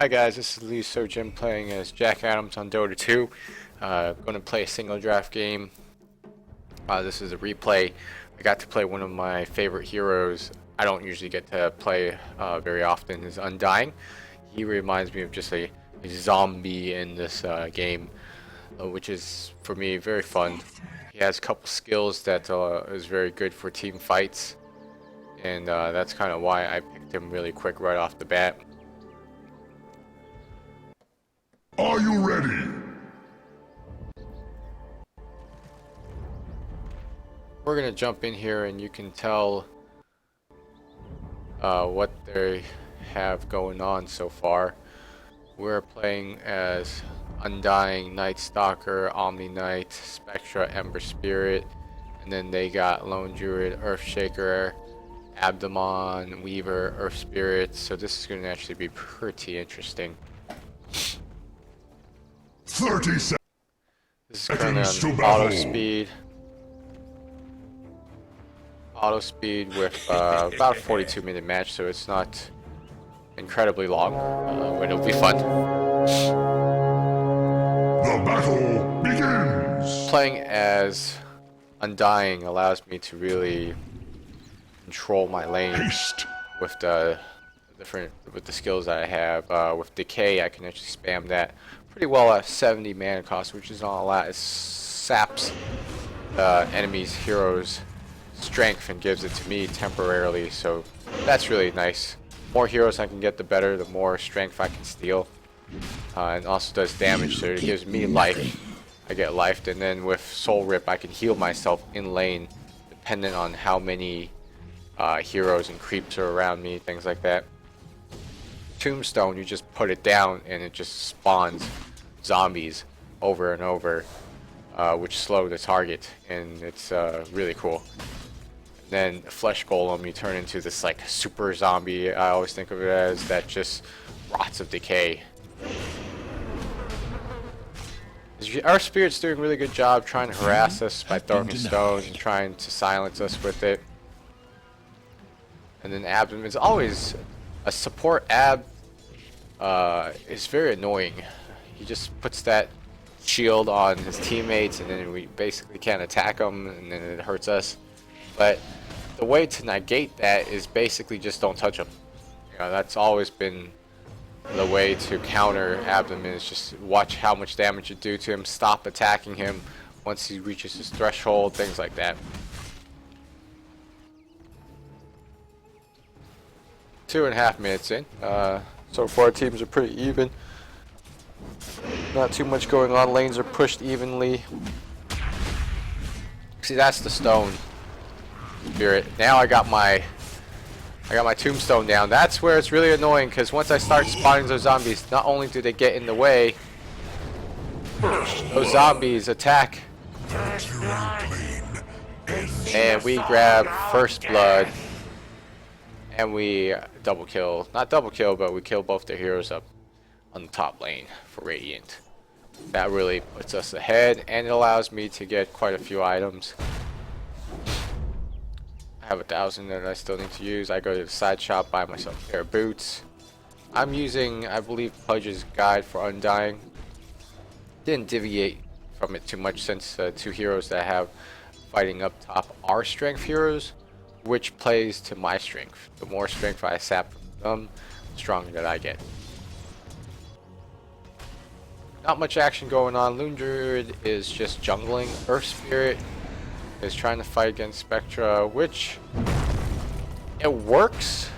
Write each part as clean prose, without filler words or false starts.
Hi guys, this is Lee Sojin playing as Jack Adams on Dota 2. Going to play a single draft game. This is a replay. I got to play one of my favorite heroes. I don't usually get to play very often. Is Undying. He reminds me of just a zombie in this game, which is for me very fun. He has a couple skills that is very good for team fights, and that's kind of why I picked him really quick right off the bat. Are you ready? We're gonna jump in here and you can tell what they have going on so far. We're playing as Undying, Night Stalker, Omni Knight, Spectra, Ember Spirit, and then they got Lone Druid, Earthshaker, Abdomon, Weaver, Earth Spirit. So this is gonna actually be pretty interesting. 30 seconds. This is currently on auto speed. Auto speed with about a 42-minute match, so it's not incredibly long, but it'll be fun. The battle begins. Playing as Undying allows me to really control my lane with the skills that I have. With Decay, I can actually spam that pretty well at 70 mana cost, which is not a lot. It saps enemy's heroes' strength and gives it to me temporarily, so that's really nice. The more heroes I can get, the better. The more strength I can steal, and also does damage, so it gives me life. I get lifed, and then with Soul Rip I can heal myself in lane dependent on how many heroes and creeps are around me, things like that. Tombstone, you just put it down and it just spawns zombies over and over, which slow the target, and it's really cool. And then Flesh Golem, you turn into this like super zombie. I always think of it as that just rots of decay. Our Spirit's doing a really good job trying to harass us by throwing stones and trying to silence us with it. And then Abdomen is always a support. Is very annoying. He just puts that shield on his teammates, and then we basically can't attack him, and then it hurts us. But the way to negate that is basically just don't touch him. You know, that's always been the way to counter Abdomen, is just watch how much damage you do to him, stop attacking him once he reaches his threshold, things like that. 2.5 minutes in. So far teams are pretty even. Not too much going on. Lanes are pushed evenly. See, that's the stone spirit. Now I got my tombstone down. That's where it's really annoying, because once I start spawning those zombies, not only do they get in the way, those zombies attack, and we grab first blood. And we double kill, not double kill, but we kill both their heroes up on the top lane for Radiant. That really puts us ahead, and it allows me to get quite a few items. I have 1,000 that I still need to use. I go to the side shop, buy myself a pair of boots. I'm using, I believe, Pudge's guide for Undying. Didn't deviate from it too much, since the two heroes that I have fighting up top are strength heroes, which plays to my strength. The more strength I sap from them, the stronger that I get. Not much action going on. Lone Druid is just jungling. Earth Spirit is trying to fight against Spectra, which it works.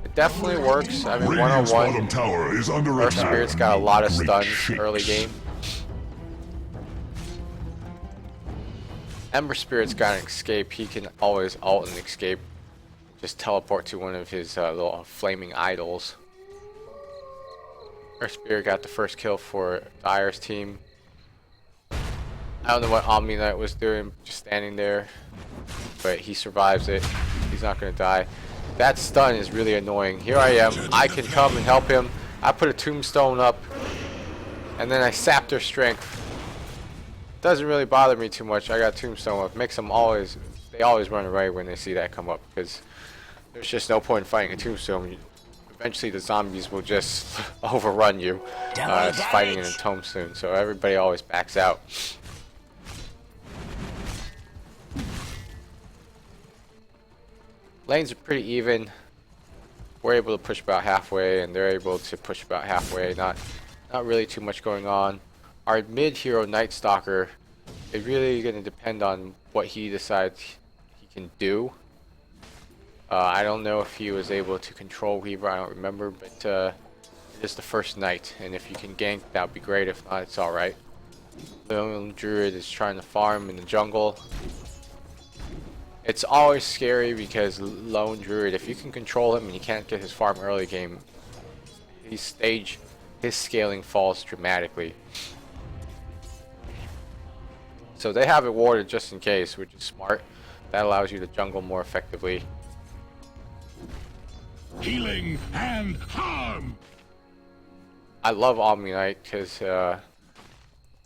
It definitely works. I mean, one-on-one, Earth Spirit's got a lot of stuns early game. Ember Spirit's got an escape. He can always ult and escape. Just teleport to one of his little flaming idols. Earth Spirit got the first kill for Dire's team. I don't know what Omni Knight was doing, just standing there, but he survives it. He's not going to die. That stun is really annoying. Here I am. I can come and help him. I put a tombstone up, and then I sap their strength. Doesn't really bother me too much. I got tombstone up. Makes them they always run away when they see that come up, because there's just no point in fighting a tombstone eventually the zombies will just overrun you. It's fighting in a tombstone, so everybody always backs out. Lanes are pretty even. We're able to push about halfway, and they're able to push about halfway. Not really too much going on. Our mid hero Night Stalker, it's really going to depend on what he decides he can do. I don't know if he was able to control Weaver, I don't remember, but it is the first night, and if you can gank, that would be great. If not, it's alright. Lone Druid is trying to farm in the jungle. It's always scary because Lone Druid, if you can control him and you can't get his farm early game, his scaling falls dramatically. So they have it warded just in case, which is smart. That allows you to jungle more effectively. Healing and harm. I love Omni-Knight because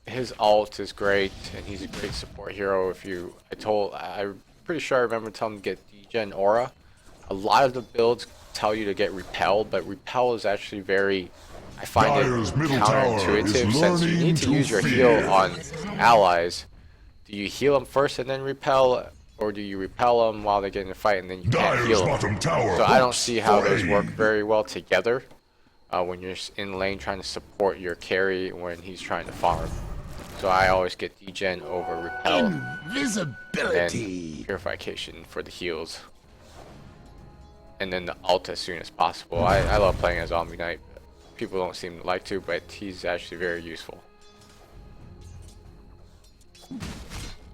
his ult is great, and he's a great support hero. I'm pretty sure I remember telling him to get Degen Aura. A lot of the builds tell you to get Repel, but Repel is actually very, I find it counterintuitive, since you need to use your heal on allies. Do you heal them first and then repel, or do you repel them while they get in a fight and then you can't heal them? So I don't see how those work very well together when you're in lane trying to support your carry when he's trying to farm. So I always get degen over repel. Invisibility. And purification for the heals. And then the ult as soon as possible. I love playing as Omni-Knight. People don't seem to like to, but he's actually very useful.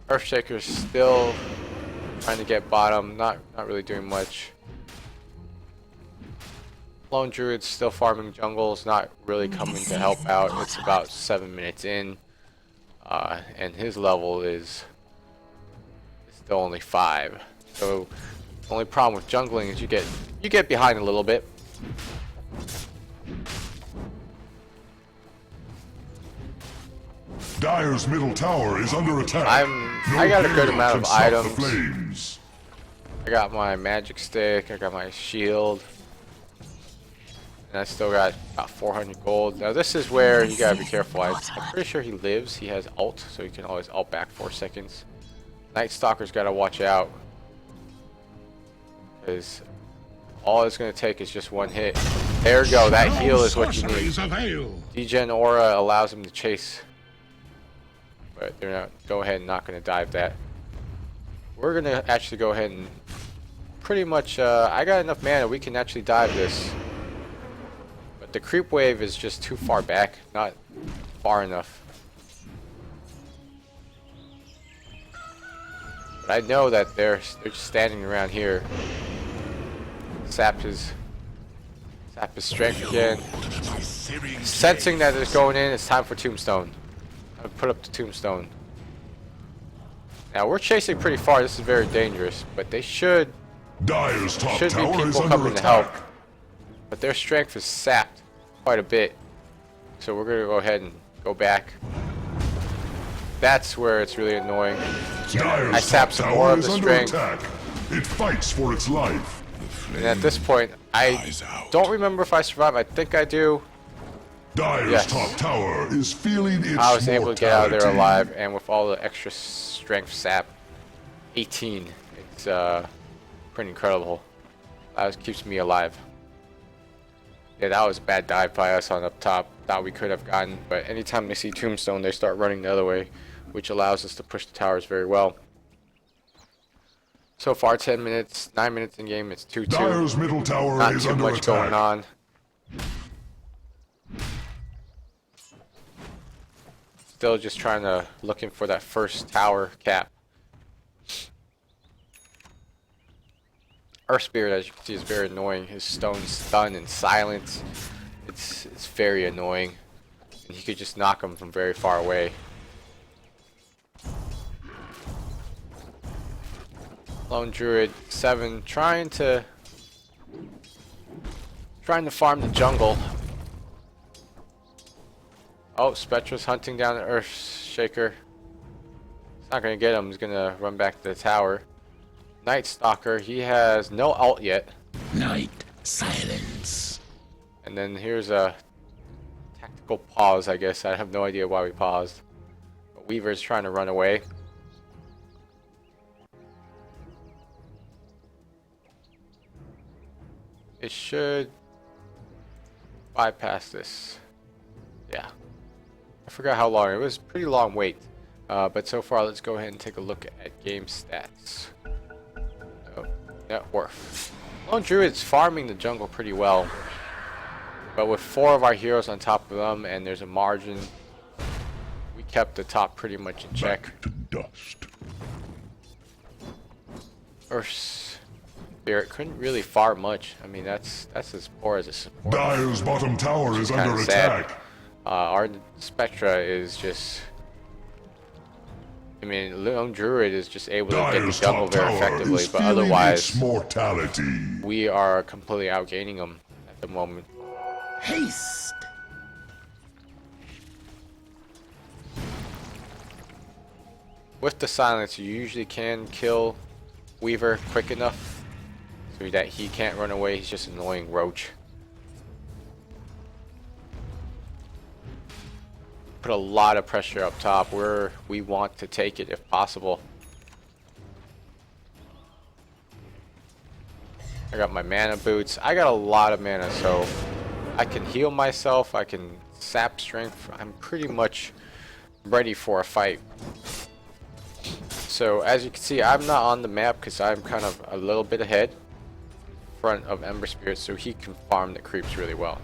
Earthshaker's still trying to get bottom, not really doing much. Lone Druid's still farming jungles, not really coming to help out. It's about 7 minutes in, and his level is still only 5. So the only problem with jungling is you get behind a little bit. Dire's middle tower is under attack. I got a good amount of items. I got my magic stick, I got my shield, and I still got about 400 gold. Now this is where you gotta be careful. I'm pretty sure he lives. He has ult, so he can always ult back 4 seconds. Night Stalker's gotta watch out, because all it's gonna take is just one hit. There you go. That heal is what you need. Degen Aura allows him to chase. But they're not. Go ahead and not going to dive that. We're going to actually go ahead and pretty much. I got enough mana. We can actually dive this. But the creep wave is just too far back. Not far enough. But I know that they're just standing around here. Sap his strength again. Sensing that it's going in. It's time for Tombstone. I'll put up the tombstone. Now we're chasing pretty far. This is very dangerous, but they should be people coming to help. But their strength is sapped quite a bit, so we're gonna go ahead and go back. That's where it's really annoying. I sapped some more of the strength. It fights for its life. And at this point, I don't remember if I survive. I think I do. Dire's top tower is feeling its I was able to get out of there alive, and with all the extra strength sap, 18. It's pretty incredible. That keeps me alive. Yeah, that was a bad dive by us on up top. Thought we could have gotten, but anytime they see Tombstone, they start running the other way, which allows us to push the towers very well. So far, 10 minutes, 9 minutes in game. It's 2-2. Dire's middle tower Not is too under much attack. going on. Still just looking for that first tower cap. Earth Spirit, as you can see, is very annoying. His stone stun and silence. It's very annoying. And he could just knock him from very far away. Lone Druid 7 trying to farm the jungle. Oh, Spectra's hunting down the Earthshaker. It's not gonna get him. He's gonna run back to the tower. Night Stalker, he has no ult yet. Night silence. And then here's a tactical pause, I guess. I have no idea why we paused. But Weaver's trying to run away. It should bypass this. Yeah. I forgot how long. It was a pretty long wait. But so far, let's go ahead and take a look at game stats. Oh, net worth. Lone Druid's farming the jungle pretty well. But with 4 of our heroes on top of them, and there's a margin, we kept the top pretty much in check. Back to dust. Earth's Spirit couldn't really farm much. I mean, that's as poor as a support. Dire's bottom tower is under Sad. attack. Our Spectra is just... I mean, Lone Druid is just able to get the Dire's jungle top very tower effectively, is but feeling otherwise, its mortality. we are completely outgaining them at the moment. Haste. With the silence, you usually can kill Weaver quick enough so that he can't run away. He's just an annoying roach. Put a lot of pressure up top where we want to take it if possible. I got my mana boots. I got a lot of mana, so I can heal myself. I can sap strength. I'm pretty much ready for a fight. So as you can see, I'm not on the map because I'm kind of a little bit ahead in front of Ember Spirit, so he can farm the creeps really well.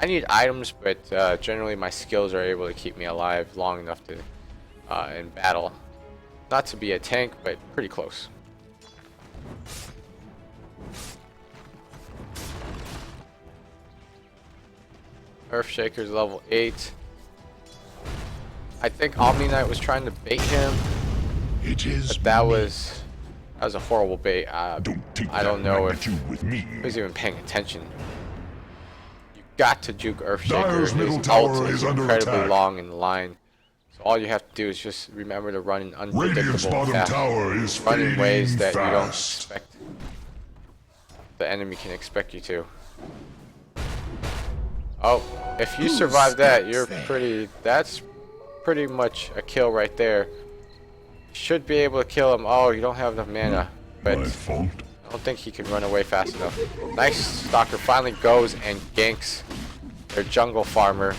I need items, but generally my skills are able to keep me alive long enough to in battle. Not to be a tank, but pretty close. Earthshaker's level 8. I think Omni Knight was trying to bait him, It is but that was a horrible bait. I don't know if with me. he was even paying attention. You got to juke Earthshaker. Dire's middle His tower ult is is under incredibly attack. long in the line. So all you have to do is just remember to run in Radiant's unpredictable bottom fast, tower is run in ways fading that you don't fast. expect the enemy can expect you to. Oh, if you survive that, you're that's pretty much a kill right there. Should be able to kill him. Oh, you don't have enough mana, but My fault. I don't think he can run away fast enough. Nice. Stalker finally goes and ganks their jungle farmer.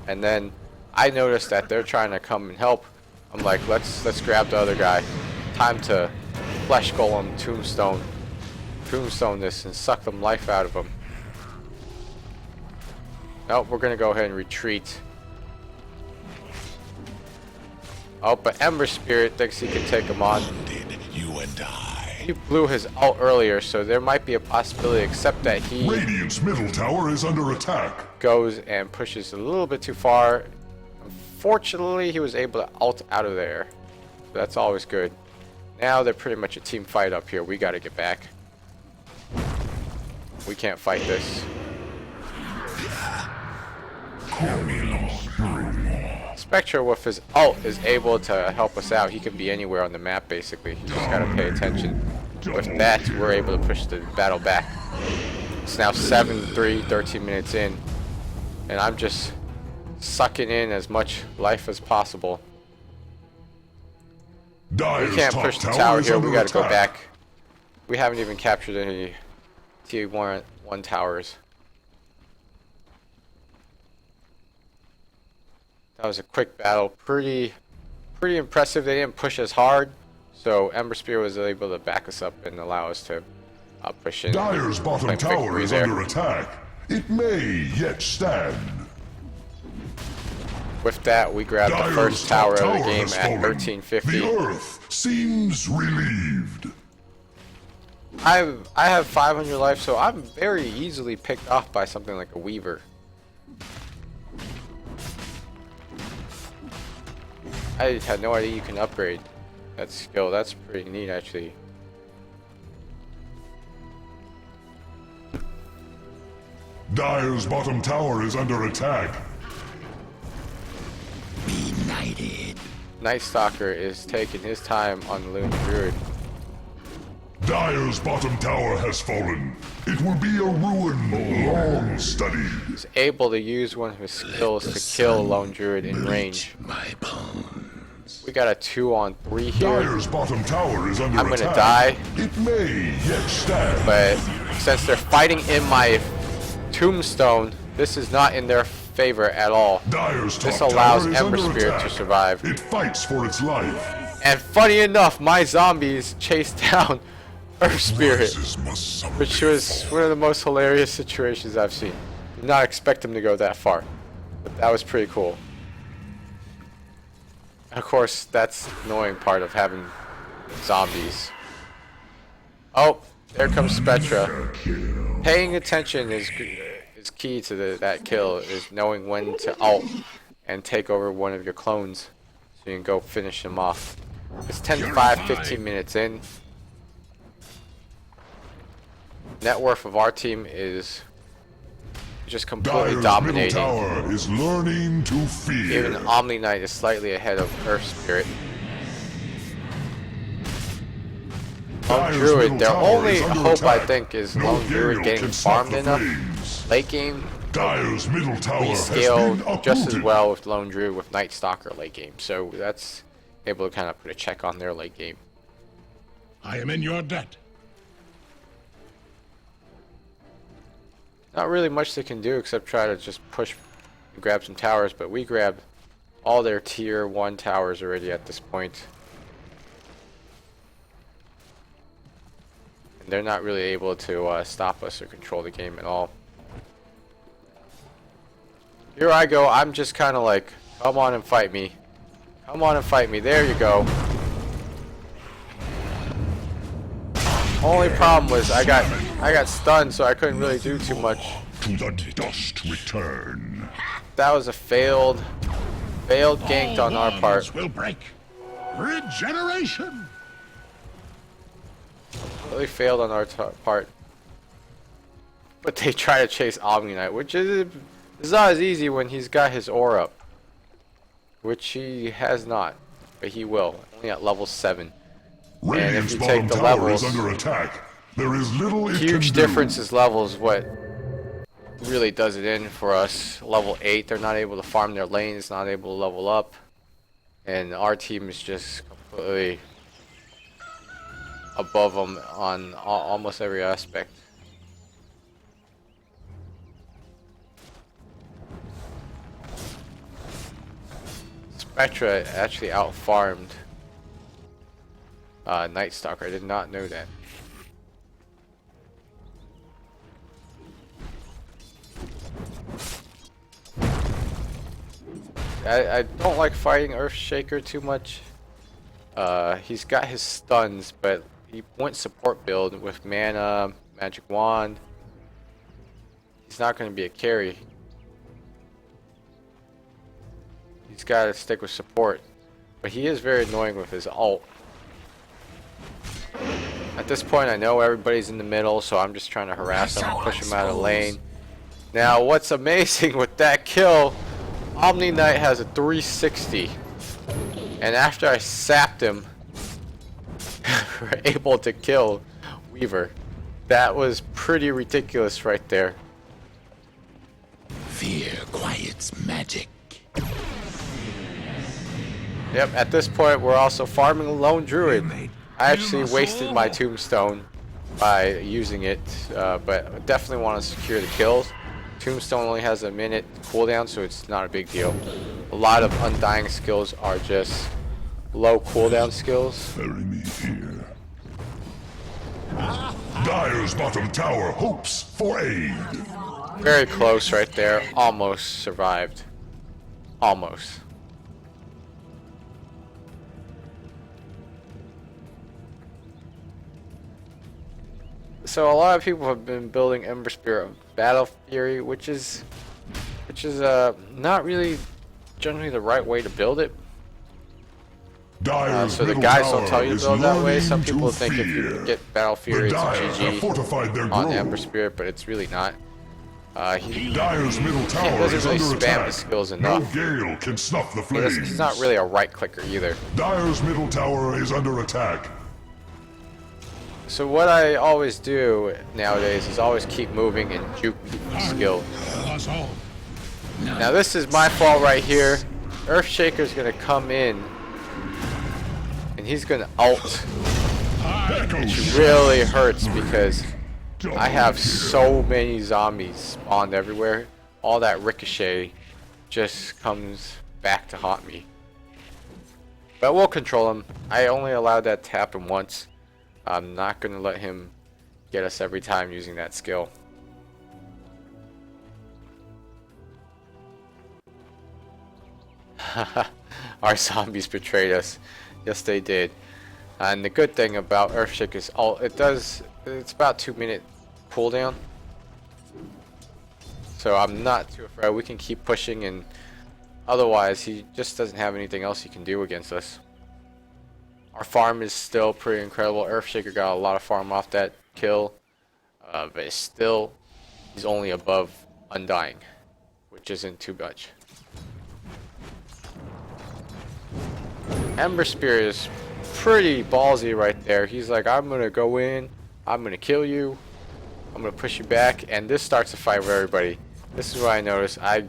And then I noticed that they're trying to come and help. I'm like, let's grab the other guy. Time to flesh golem tombstone this and suck some life out of him. Nope, we're gonna go ahead and retreat. Oh, but Ember Spirit thinks he can take him on. You and I. He blew his ult earlier, so there might be a possibility, except that he Radiant's middle tower is under attack. goes and pushes a little bit too far. Unfortunately, he was able to ult out of there. So that's always good. Now they're pretty much a team fight up here. We gotta get back. We can't fight this. Spectre with his ult is able to help us out. He can be anywhere on the map basically. You just gotta pay attention. With that, we're able to push the battle back. It's now 7-3, 13 minutes in. And I'm just sucking in as much life as possible. Dire's We can't top push the tower tower is here. under We gotta go attack. back. We haven't even captured any T1 towers. That was a quick battle. Pretty impressive. They didn't push as hard, so Ember Spear was able to back us up and allow us to push in. Dire's bottom Claim tower victory is there. under attack. It may yet stand. With that, we grabbed the Dire's first top tower of the tower game has at fallen. 1350. The earth seems relieved. I have 500 life, so I'm very easily picked off by something like a Weaver. I had no idea you can upgrade that skill. That's pretty neat, actually. Dire's bottom tower is under attack. Benighted. Night Stalker is taking his time on the Lone Druid. Dyer's bottom tower has fallen. It will be a ruin long studied. He's able to use one of his skills to kill a lone druid in range. My bones. We got a 2-on-3 here. Dyer's bottom tower is under I'm attack. gonna die. It may yet stand. But since they're fighting in my tombstone, this is not in their favor at all. Dyer's top This allows tower is Ember under Spirit attack. to survive. It fights for its life. And funny enough, my zombies chased down Earth Spirit, Rises must someday which was fall. one of the most hilarious situations I've seen. Did not expect him to go that far, but that was pretty cool. Of course, that's the annoying part of having zombies. Oh, there comes Spectra. Paying attention is key to that kill, is knowing when to ult and take over one of your clones so you can go finish them off. It's 10-5, 15 minutes in. Net worth of our team is just completely Dyer's middle dominating. tower is learning to fear. Even Omni Knight is slightly ahead of Earth Spirit. Lone Dyer's Druid, middle their tower only is under hope I attack. think is No Lone Druid gale getting can stop farmed the enough. flames. Late game, Dyer's middle tower we has scale been just as uprooted. well with Lone Druid with Night Stalker late game. So that's able to kind of put a check on their late game. I am in your debt. Not really much they can do except try to just push and grab some towers, but we grabbed all their tier 1 towers already at this point. And they're not really able to stop us or control the game at all. Here I go, I'm just kind of like, come on and fight me. Come on and fight me, there you go. Only problem was I got stunned, so I couldn't really do too much. To the dust return. That was a failed gank on our part. Bonds will break. Regeneration. Really failed on our part. But they try to chase Omni Knight, which is not as easy when he's got his aura up. Which he has not, but he will, only at level 7. And if Radiant's you take bottom the tower levels, is under attack. There is little it huge can do. difference is levels what really does it in for us. Level 8, they're not able to farm their lanes, not able to level up. And our team is just completely above them on almost every aspect. Spectra actually out-farmed Night Stalker. I did not know that. I don't like fighting Earthshaker too much. He's got his stuns, but he went support build with mana, magic wand. He's not going to be a carry. He's got to stick with support. But he is very annoying with his ult. At this point, I know everybody's in the middle, so I'm just trying to harass him, push him out of the lane. Now, what's amazing with that kill, Omni Knight has a 360. And after I sapped him, we're able to kill Weaver. That was pretty ridiculous right there. Fear quiets magic. Yep, at this point we're also farming a Lone Druid. I actually wasted my tombstone by using it, but definitely want to secure the kills. Tombstone only has a minute cooldown, so it's not a big deal. A lot of Undying skills are just low cooldown skills. Bury me here. Dyer's bottom tower hopes for aid. Very close right there. Almost survived. Almost. So a lot of people have been building Ember Spirit of Battle Fury, which is not really generally the right way to build it. Dyer's So the middle guys don't tower tell you to is build that way. learning Some to people think if you fear. get Battle Fury, The it's a Dyers have GG fortified their on grove. Ember Spirit, but it's really not. He Dyer's middle tower doesn't is really under spam attack. his skills No enough. gale can snuff the flames. He's not really a right clicker either. Dyer's middle tower is under attack. So what I always do nowadays is always keep moving and juke the skill. Us all. Now this is my fault right here. Earthshaker's gonna come in and he's gonna ult, which really hurts because I have so many zombies spawned everywhere. All that ricochet just comes back to haunt me. But we'll control him. I only allowed that to happen once. I'm not gonna let him get us every time using that skill. Our zombies betrayed us. Yes, they did. And the good thing about Earthshaker's ult, it's about 2-minute cooldown. So I'm not too afraid. We can keep pushing, and otherwise he just doesn't have anything else he can do against us. Our farm is still pretty incredible. Earthshaker got a lot of farm off that kill. But it's still, he's only above Undying, which isn't too much. Ember Spear is pretty ballsy right there. He's like, I'm gonna go in, I'm gonna kill you, I'm gonna push you back, and this starts a fight with everybody. This is what I noticed. I've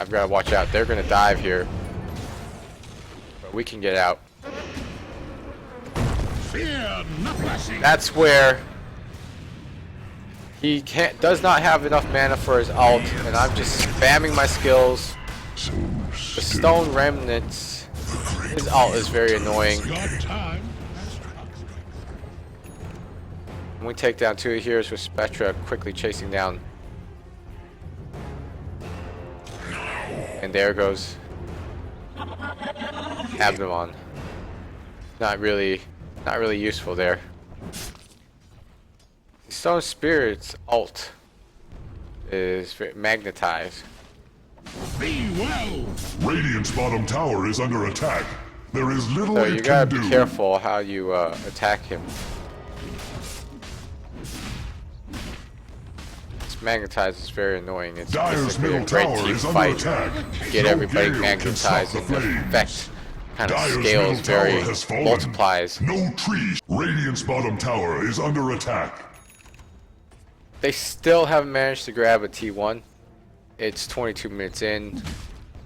got to watch out. They're gonna dive here, but we can get out. Fear nothing. That's where he does not have enough mana for his ult, and I'm just spamming my skills. The Stone Remnants, his ult is very annoying. Your time. And we take down 2 heroes with Spectra quickly chasing down. And there goes Abnamon. Not really useful there. Stone Spirit's ult is magnetized. Be well. Radiant's bottom tower is under attack. There is little So it you gotta can be do. careful how you attack him. This magnetized is very annoying. It's Dyer's basically a middle great tower team is under fight. attack. Get No everybody gale can stop magnetized, the and the flames. effect kind of Dyer's scales middle tower very has fallen. multiplies. No tree. Radiant's bottom tower is under attack. They still haven't managed to grab a T1. It's 22 minutes in.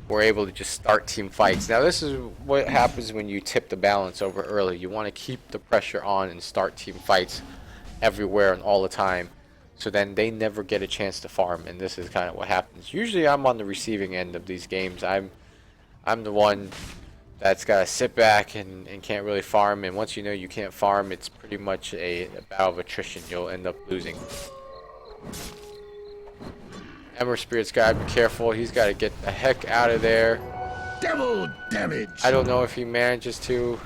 We're able to just start team fights. Now this is what happens when you tip the balance over early. You want to keep the pressure on and start team fights everywhere and all the time. So then they never get a chance to farm, and this is kind of what happens. Usually I'm on the receiving end of these games. I'm the one that's got to sit back and can't really farm, and once you know you can't farm, it's pretty much a battle of attrition. You'll end up losing. Ember Spirit's gotta be careful. He's gotta get the heck out of there. Double damage. I don't know if he manages to,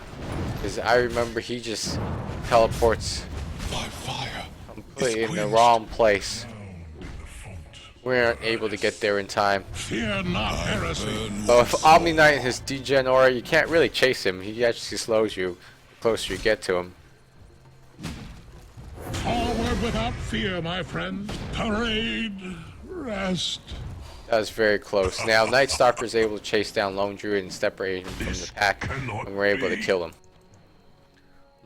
because I remember he just teleports By fire. completely in the wrong place. We aren't able to get there in time. Fear not heresy. So if Omni Knight and his degen aura, you can't really chase him. He actually slows you the closer you get to him. Forward without fear, my friends. Parade. Rest. That was very close. Now Night Stalker is able to chase down Lone Druid and separate him from the pack, and we're able to kill him.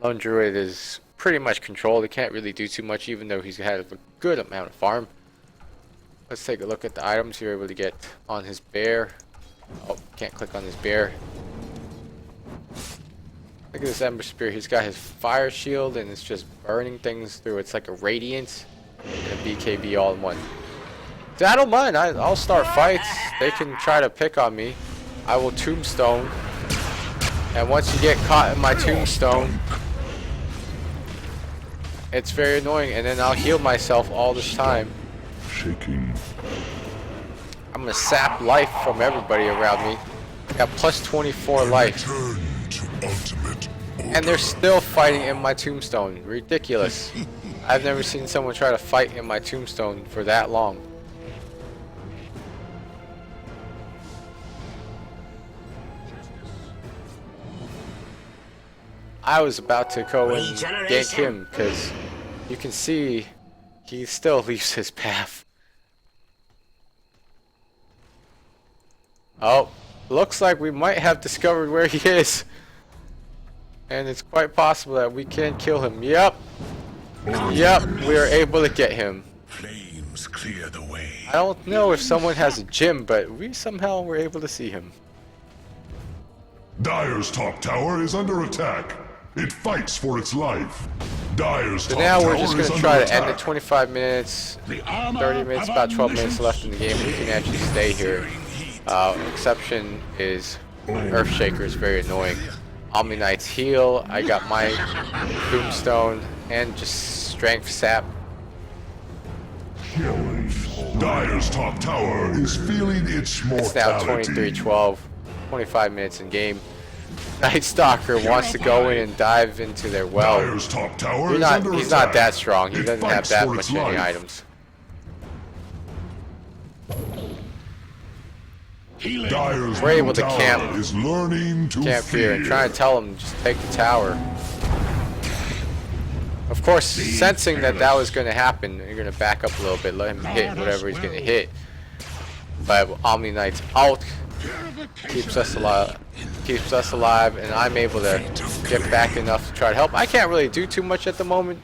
Lone Druid is pretty much controlled. He can't really do too much, even though he's had a good amount of farm. Let's take a look at the items. You're able to get on his bear. Oh, can't click on his bear. Look at this Ember Spear. He's got his fire shield, and it's just burning things through. It's like a radiance and a BKB all in one. I don't mind. I'll start fights. They can try to pick on me. I will tombstone. And once you get caught in my tombstone, it's very annoying. And then I'll heal myself all this time. Shaking. I'm gonna sap life from everybody around me. Got plus 24 life. Turn to ultimate. And they're still fighting in my tombstone. Ridiculous. I've never seen someone try to fight in my tombstone for that long. I was about to go and gank him because you can see he still leaves his path. Oh, looks like we might have discovered where he is. And it's quite possible that we can kill him. Yep. Yep, we were able to get him. Flames clear the way. I don't know if someone has a gym, but we somehow were able to see him. Dire's top tower is under attack. It fights for its life. Dire's So top now we're tower just is going to under try to attack. end the 25 minutes, The armor 30 minutes, of about 12 minutes omniscience. left in the game. We can actually stay here. Exception is Earthshaker is very annoying. Omni Knight's heal. I got my Tombstone and just Strength Sap. Dire's top tower is feeling its It's now mortality. 23-12, 25 minutes in game. Night Stalker wants to go in and dive into their well. Dire's top tower He's is not, under he's attack. not that strong. He It doesn't have fights that for much its any life. items. Healing. Dire's We're able middle to tower camp. is learning to Camp fear. here and try to tell him just take the tower. Of course, sensing that that was going to happen, you're going to back up a little bit, let him hit whatever he's going to hit. But Omni Knight's out keeps us alive, and I'm able to get back enough to try to help. I can't really do too much at the moment.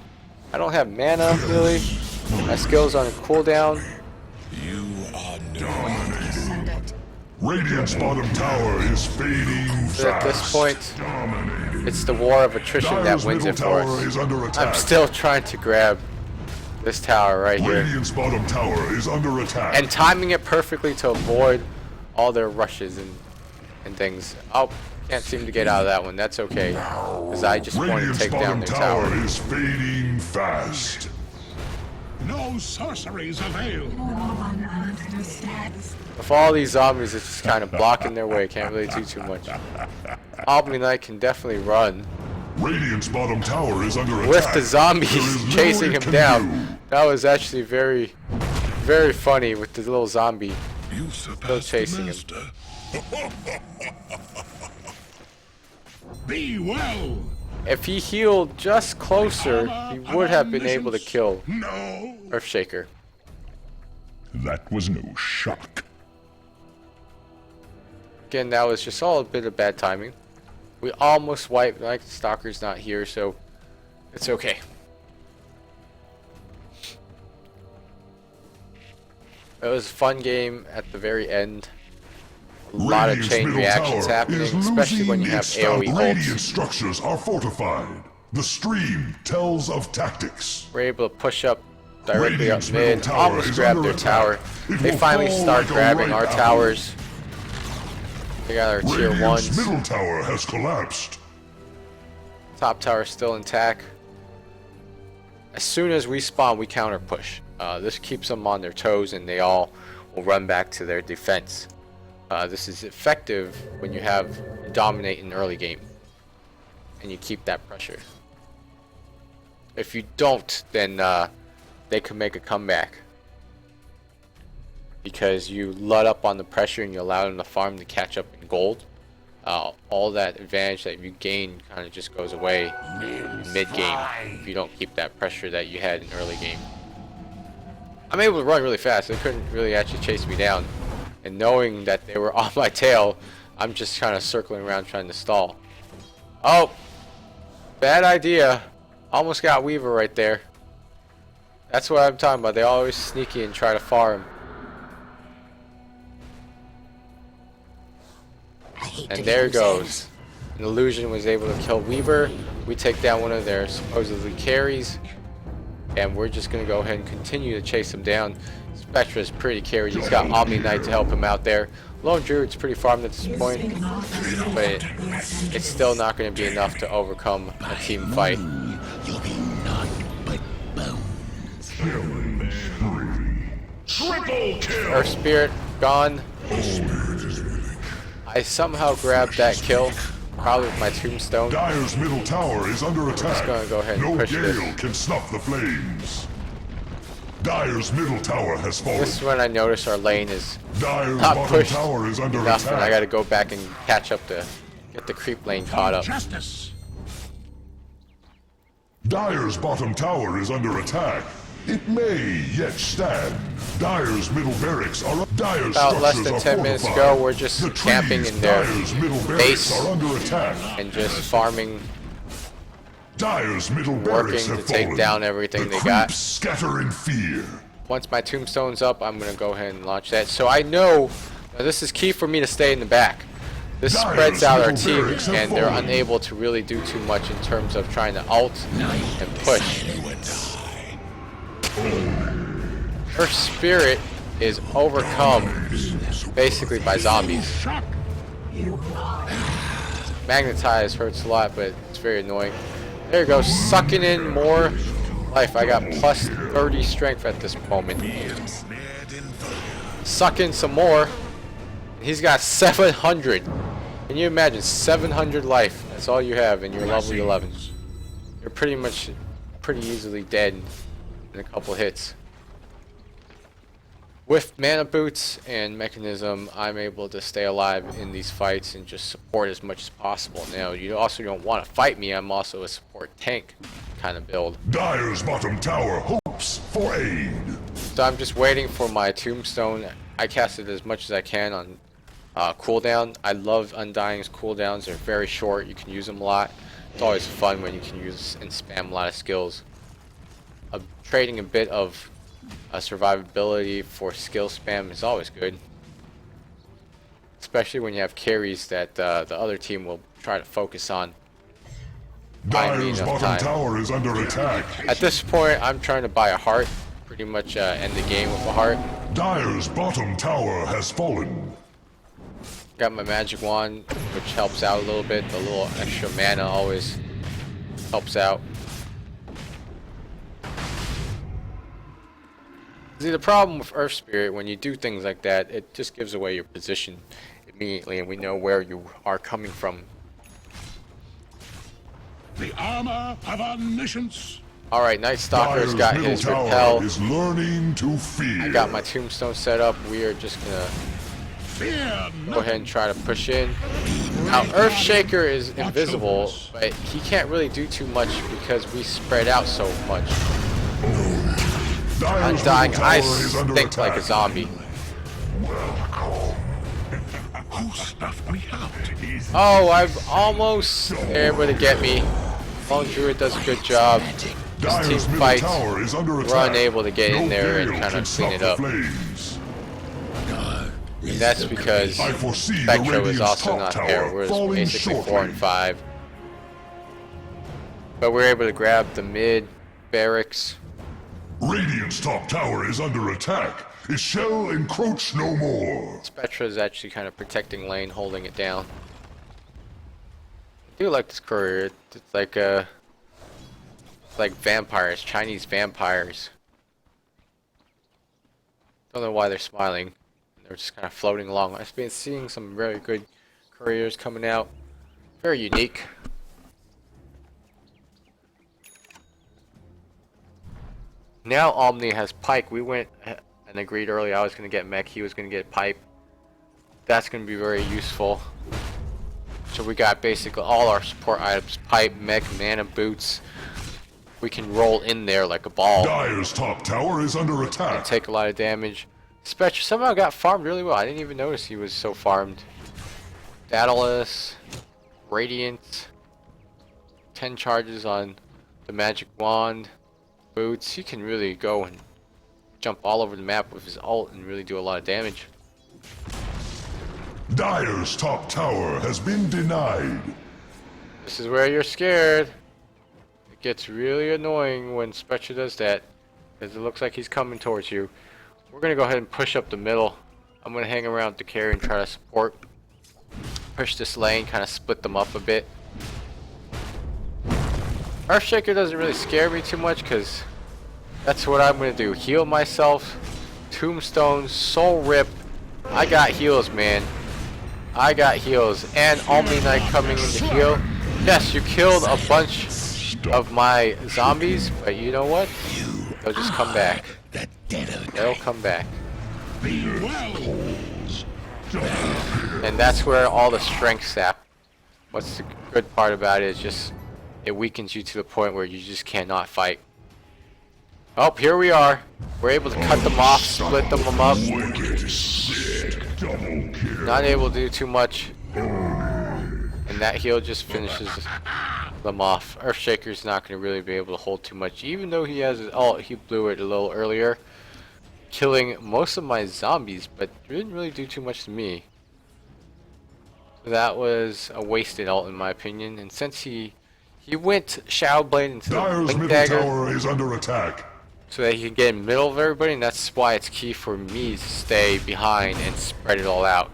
I don't have mana really. My skill's on a cooldown. You are no. Radiant's bottom tower is fading fast. But at this point, it's the war of attrition that Dire's wins middle it for tower us. is under attack. I'm still trying to grab this tower right here Radiant's bottom tower is under attack. and timing it perfectly to avoid all their rushes and things. Oh, can't seem to get out of that one. That's okay, because I just want to Radiant's take down bottom their tower tower. is fading fast. No sorceries avail. With all these zombies, it's just kind of blocking their way. Can't really do too much. Omni Knight can definitely run. Radiant's bottom tower is under With attack. the zombies There is little chasing it him can down. That was actually very, very funny with the little zombie. You surpassed chasing the him. master. Be well. If he healed just closer, he would have been able to kill No. Earthshaker. That was no shock. Again, that was just all a bit of bad timing. We almost wiped. Like, Stalker's not here, so it's okay. It was a fun game at the very end. A lot of Radiant's chain middle reactions tower happening, is especially when you losing have its stout. AoE Radiant ults. structures are fortified. The stream tells of tactics. We're able to push up directly up Radiant's middle mid, tower almost is grab under their attack. tower. It They will finally fall start like a grabbing our ripe apple. towers. They got our tier Radiant's 1s. middle tower has collapsed. Top tower still intact. As soon as we spawn, we counter push. This keeps them on their toes, and they all will run back to their defense. This is effective when you dominate in early game, and you keep that pressure. If you don't, then they can make a comeback because you let up on the pressure and you allow them to farm to catch up in gold. All that advantage that you gain kind of just goes away in mid game if you don't keep that pressure that you had in early game. I'm able to run really fast. They couldn't really actually chase me down, and knowing that they were on my tail, I'm just kind of circling around trying to stall. Oh, bad idea. Almost got Weaver right there. That's what I'm talking about. They always sneaky and try to farm. And there it goes. An illusion was able to kill Weaver. We take down one of their supposedly carries. And we're just going to go ahead and continue to chase him down. Spectra's pretty carried. He's got Omni Knight to help him out there. Lone Druid's pretty farmed at this point. But it's still not going to be enough to overcome a team fight. You'll be none but bones. Triple kill. Earth Spirit gone. I somehow grabbed that kill, probably with my Tombstone. Dire's middle tower is under attack. gonna go ahead and no push gale this. can snuff the flames. Dire's middle tower has fallen. This is when I notice our lane is Dire's not bottom pushed tower is under enough, and I attack. gotta go back and catch up to get the creep lane caught up. Justice. Dire's bottom tower is under attack. It may yet stand. Dire's middle barracks are Dire's About less structures than are 10 minutes fortified. ago, we're just The camping trees, in their Dire's middle base barracks are under attack. and just farming Dire's middle barracks working have to take fallen. down everything The they got. creeps scatter in fear. Once my tombstone's up, I'm gonna go ahead and launch that. So I know now this is key for me to stay in the back. This Dire's spreads out our middle team, barracks have and they're fallen. unable to really do too much in terms of trying to ult and push. Her spirit is overcome basically by zombies. Shock. Magnetize hurts a lot, but it's very annoying. There you go, sucking in more life. I got plus 30 strength at this moment. Suck in some more. He's got 700. Can you imagine 700 life? That's all you have, and you're level 11. You're pretty easily dead in a couple hits. With mana boots and mechanism, I'm able to stay alive in these fights and just support as much as possible. Now, you also don't want to fight me. I'm also a support tank kind of build. Dire's bottom tower hopes for aid. So I'm just waiting for my tombstone. I cast it as much as I can on cooldown. I love Undying's cooldowns. They're very short. You can use them a lot. It's always fun when you can use and spam a lot of skills. Trading a bit of survivability for skill spam is always good. Especially when you have carries that the other team will try to focus on. Buying me Dire's enough bottom time. tower is under attack. At this point, I'm trying to buy a heart. Pretty much end the game with a heart. Dire's bottom tower has fallen. Got my magic wand, which helps out a little bit. The little extra mana always helps out. See, the problem with Earth Spirit, when you do things like that, it just gives away your position immediately, and we know where you are coming from. The armor of omniscience. Alright, Night Stalker's Dire's got middle his tower repel. is learning to fear. I got my tombstone set up. We are just gonna Fear go ahead and try to push in. Now, Earthshaker is invisible, but he can't really do too much because we spread out so much. Dire's Undying, middle I tower is under stink like a attack. zombie. Who snuffed me out? Oh, I'm almost able to get me. Lone Druid does a good job. This Dire's team middle fights. tower is under We're attack. unable to get in No there and gale kind can of clean stop it the up. flames. That's because I foresee the Spectra is Radiant's also top not tower there. We're falling basically shortly. 4 and 5. But we're able to grab the mid barracks. Radiant's top tower is under attack. It shall encroach no more. Spectra is actually kind of protecting lane, holding it down. I do like this courier. It's like vampires, Chinese vampires. Don't know why they're smiling. They're just kind of floating along. I've been seeing some very good couriers coming out. Very unique. Now Omni has Pike. We went and agreed earlier I was going to get Mech. He was going to get Pipe. That's going to be very useful. So we got basically all our support items. Pipe, Mech, Mana Boots. We can roll in there like a ball Dire's top tower is under and attack. take a lot of damage. Spectre somehow got farmed really well. I didn't even notice he was so farmed. Daedalus, Radiant, 10 charges on the magic wand, boots. He can really go and jump all over the map with his ult and really do a lot of damage. Dire's top tower has been denied. This is where you're scared. It gets really annoying when Spectre does that, because it looks like he's coming towards you. We're gonna go ahead and push up the middle. I'm gonna hang around the carry and try to support. Push this lane, kind of split them up a bit. Earthshaker doesn't really scare me too much because that's what I'm gonna do. Heal myself, Tombstone, Soul Rip. I got heals, man. I got heals, and Omni Knight coming in to heal. Yes, you killed a bunch of my zombies, but you know what? They'll just come back. The dead of They'll come back. Be well. And that's where all the strength sap. What's the good part about it is just it weakens you to the point where you just cannot fight. Oh, here we are. We're able to cut them off, split them up. Not able to do too much. And that heal just finishes them off. Earthshaker's not going to really be able to hold too much, even though he has his ult. He blew it a little earlier, killing most of my zombies, but didn't really do too much to me. So that was a wasted ult in my opinion. And since he went Shadow Blade into the Dire's Blink middle Dagger tower is under attack. so that he can get in the middle of everybody, and that's why it's key for me to stay behind and spread it all out.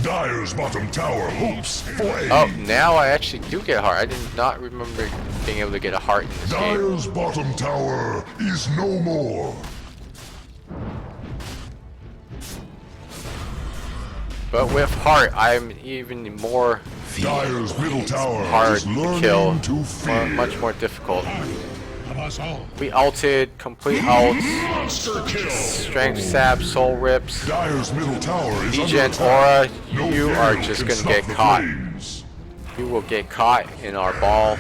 Dire's bottom tower hopes for aid. Oh, now I actually do get a heart. I did not remember being able to get a heart in this game. Dire's bottom tower is no more. But with heart, I'm even more Dire's middle tower hard is to learning kill, to fear. much more difficult. Of us all. We ulted, complete ults, Monster kill. strength sap, soul rips. Dire's middle tower is under Regen attack. aura, No you gale are can just gonna stop get the caught. flames. You will get caught in our ball,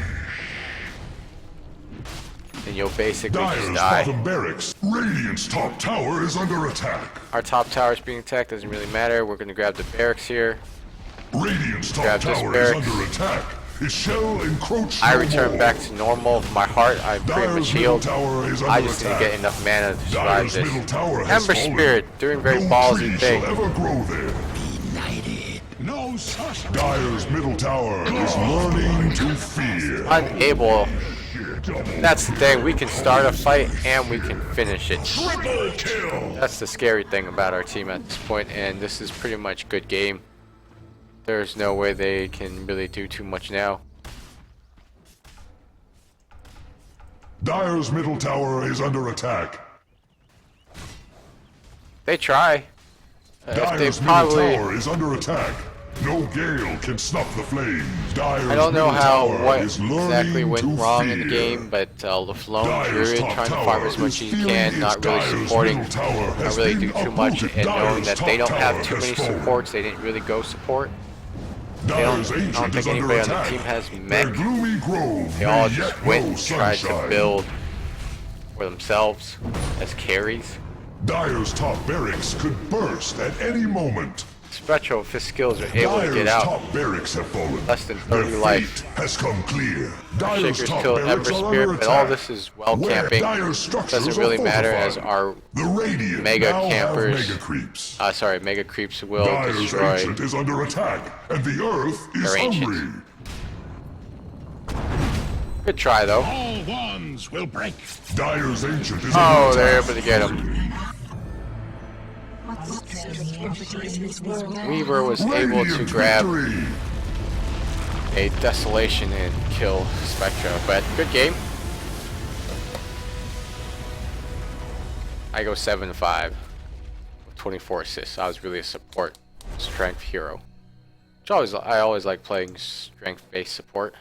and you'll basically just Dire's die. bottom barracks. Radiant's top tower is under attack. Our top tower is being attacked, doesn't really matter. We're gonna grab the barracks here. Radiant's top Grab this tower is barracks. under attack. His shell encroach I no return more. back to normal. My heart, I'm pretty much Dire's middle healed. tower is under I just need to attack. get enough mana to survive Dire's this. middle tower has Ember fallen. Spirit, doing very No ballsy tree thing. shall ever grow there. Benighted. No sorcery. Dire's middle tower is learning to fear. Unable. That's the thing. We can start a fight and we can finish it. Triple kill. That's the scary thing about our team at this point, and this is pretty much good game. There's no way they can really do too much now. Dire's middle tower is under attack. They try. If they Dire's middle probably. tower is under attack. No gale can stop the flames. Dire's I don't know middle how tower what is learning exactly went to wrong in the fear. game, but LaFlame Dire's Druid top trying to tower farm as much is as he feeling can, its not really Dire's supporting, middle tower not has really been do too much, uprooted. and knowing Dire's that they top don't have tower too has many fallen. supports, they didn't really go support. Dire's I ancient don't is think under anybody on the attack. team has Their mech. gloomy grove They all may just yet went know and tried to sunshine. build for themselves as carries. Dire's top barracks could burst at any moment. Spectral, if his skills are able to Dire's get out, top barracks have fallen. less than Their 30 fate life. has come clear. Dire's Shakers top killed barracks Ember are Spirit, under but all attack. this is well Where camping. Dire's structures Doesn't are really matter as fortified. our The Radiant mega now campers- have mega creeps. mega creeps will Dire's destroy. ancient is under attack, and the earth is They're ancient. hungry. Good try though. All wands will break. Dire's ancient is Oh, under they're attack. able to get him. Weaver was able to Radiant grab victory. a Desolation and kill Spectra, but good game. I go 7-5 with 24 assists. I was really a support strength hero. Which I always like playing strength-based support.